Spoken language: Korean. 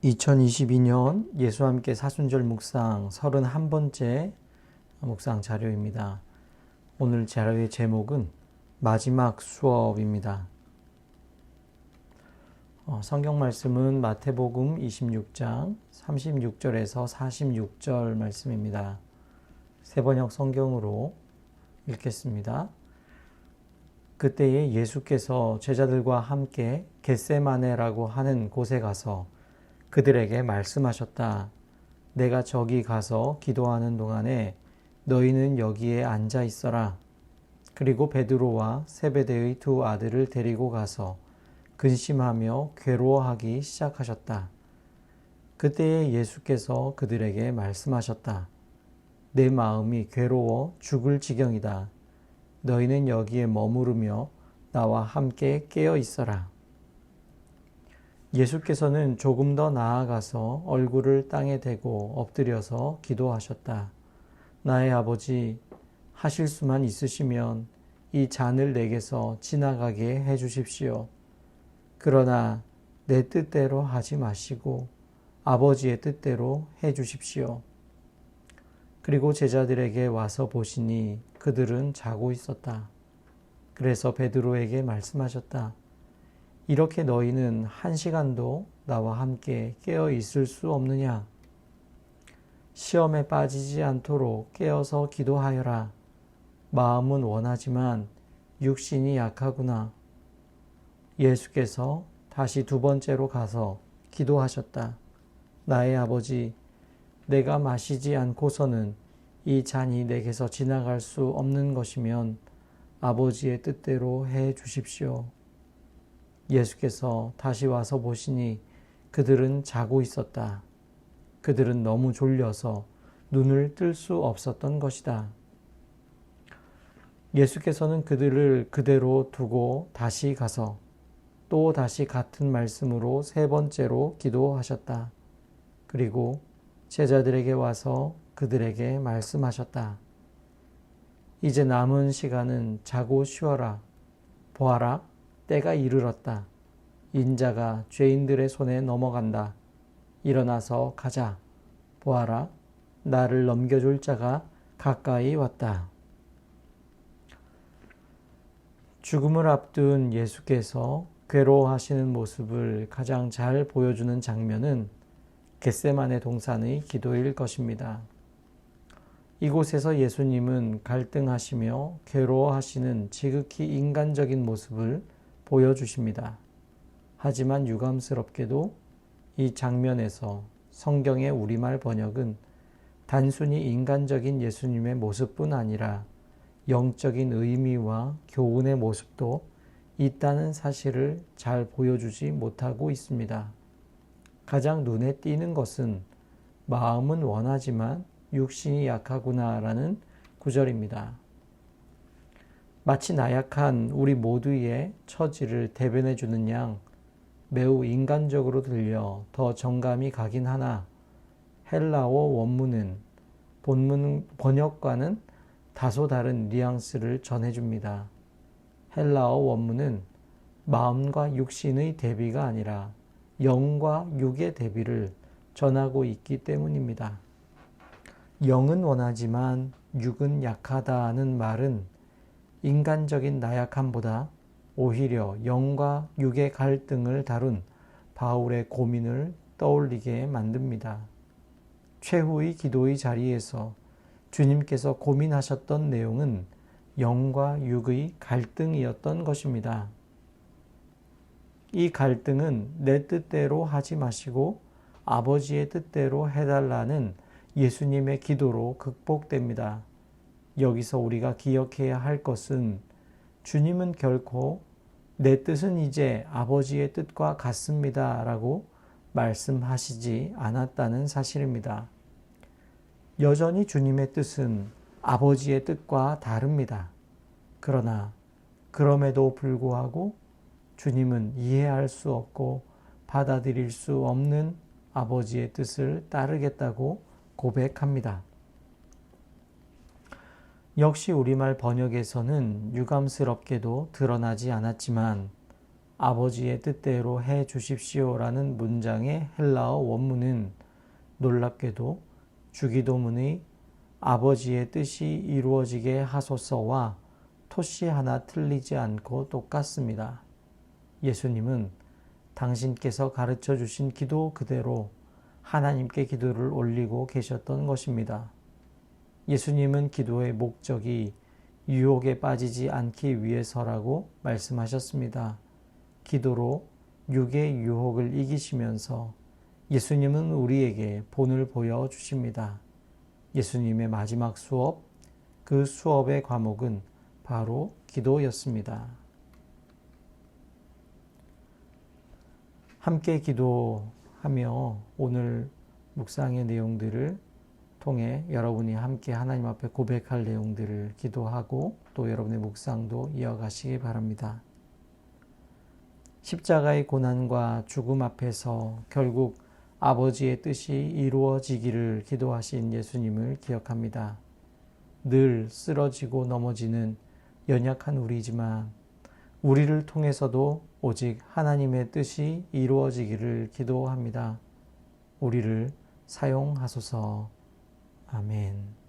2022년 예수와 함께 사순절 묵상 31번째 묵상 자료입니다. 오늘 자료의 제목은 마지막 수업입니다. 성경 말씀은 마태복음 26장 36절에서 46절 말씀입니다. 세번역 성경으로 읽겠습니다. 그때에 예수께서 제자들과 함께 겟세마네라고 하는 곳에 가서 그들에게 말씀하셨다. 내가 저기 가서 기도하는 동안에 너희는 여기에 앉아 있어라. 그리고 베드로와 세베대의 두 아들을 데리고 가서 근심하며 괴로워하기 시작하셨다. 그때에 예수께서 그들에게 말씀하셨다. 내 마음이 괴로워 죽을 지경이다. 너희는 여기에 머무르며 나와 함께 깨어 있어라. 예수께서는 조금 더 나아가서 얼굴을 땅에 대고 엎드려서 기도하셨다. 나의 아버지, 하실 수만 있으시면 이 잔을 내게서 지나가게 해 주십시오. 그러나 내 뜻대로 하지 마시고 아버지의 뜻대로 해 주십시오. 그리고 제자들에게 와서 보시니 그들은 자고 있었다. 그래서 베드로에게 말씀하셨다. 이렇게 너희는 1시간도 나와 함께 깨어 있을 수 없느냐? 시험에 빠지지 않도록 깨어서 기도하여라. 마음은 원하지만 육신이 약하구나. 예수께서 다시 2번째로 가서 기도하셨다. 나의 아버지, 내가 마시지 않고서는 이 잔이 내게서 지나갈 수 없는 것이면 아버지의 뜻대로 해 주십시오. 예수께서 다시 와서 보시니 그들은 자고 있었다. 그들은 너무 졸려서 눈을 뜰 수 없었던 것이다. 예수께서는 그들을 그대로 두고 다시 가서 또 다시 같은 말씀으로 3번째로 기도하셨다. 그리고 제자들에게 와서 그들에게 말씀하셨다. 이제 남은 시간은 자고 쉬어라. 보아라. 때가 이르렀다. 인자가 죄인들의 손에 넘어간다. 일어나서 가자. 보아라. 나를 넘겨줄 자가 가까이 왔다. 죽음을 앞둔 예수께서 괴로워하시는 모습을 가장 잘 보여주는 장면은 겟세마네 동산의 기도일 것입니다. 이곳에서 예수님은 갈등하시며 괴로워하시는 지극히 인간적인 모습을 보여주십니다. 하지만 유감스럽게도 이 장면에서 성경의 우리말 번역은 단순히 인간적인 예수님의 모습뿐 아니라 영적인 의미와 교훈의 모습도 있다는 사실을 잘 보여주지 못하고 있습니다. 가장 눈에 띄는 것은 마음은 원하지만 육신이 약하구나라는 구절입니다. 마치 나약한 우리 모두의 처지를 대변해주는 양 매우 인간적으로 들려 더 정감이 가긴 하나 헬라어 원문은 본문 번역과는 다소 다른 뉘앙스를 전해줍니다. 헬라어 원문은 마음과 육신의 대비가 아니라 영과 육의 대비를 전하고 있기 때문입니다. 영은 원하지만 육은 약하다는 말은 인간적인 나약함보다 오히려 영과 육의 갈등을 다룬 바울의 고민을 떠올리게 만듭니다. 최후의 기도의 자리에서 주님께서 고민하셨던 내용은 영과 육의 갈등이었던 것입니다. 이 갈등은 내 뜻대로 하지 마시고 아버지의 뜻대로 해달라는 예수님의 기도로 극복됩니다. 여기서 우리가 기억해야 할 것은 주님은 결코 내 뜻은 이제 아버지의 뜻과 같습니다 라고 말씀하시지 않았다는 사실입니다. 여전히 주님의 뜻은 아버지의 뜻과 다릅니다. 그러나 그럼에도 불구하고 주님은 이해할 수 없고 받아들일 수 없는 아버지의 뜻을 따르겠다고 고백합니다. 역시 우리말 번역에서는 유감스럽게도 드러나지 않았지만 아버지의 뜻대로 해 주십시오라는 문장의 헬라어 원문은 놀랍게도 주기도문의 아버지의 뜻이 이루어지게 하소서와 토시 하나 틀리지 않고 똑같습니다. 예수님은 당신께서 가르쳐 주신 기도 그대로 하나님께 기도를 올리고 계셨던 것입니다. 예수님은 기도의 목적이 유혹에 빠지지 않기 위해서라고 말씀하셨습니다. 기도로 육의 유혹을 이기시면서 예수님은 우리에게 본을 보여주십니다. 예수님의 마지막 수업, 그 수업의 과목은 바로 기도였습니다. 함께 기도하며 오늘 묵상의 내용들을 통해 여러분이 함께 하나님 앞에 고백할 내용들을 기도하고 또 여러분의 묵상도 이어가시기 바랍니다. 십자가의 고난과 죽음 앞에서 결국 아버지의 뜻이 이루어지기를 기도하신 예수님을 기억합니다. 늘 쓰러지고 넘어지는 연약한 우리지만 우리를 통해서도 오직 하나님의 뜻이 이루어지기를 기도합니다. 우리를 사용하소서. 아멘.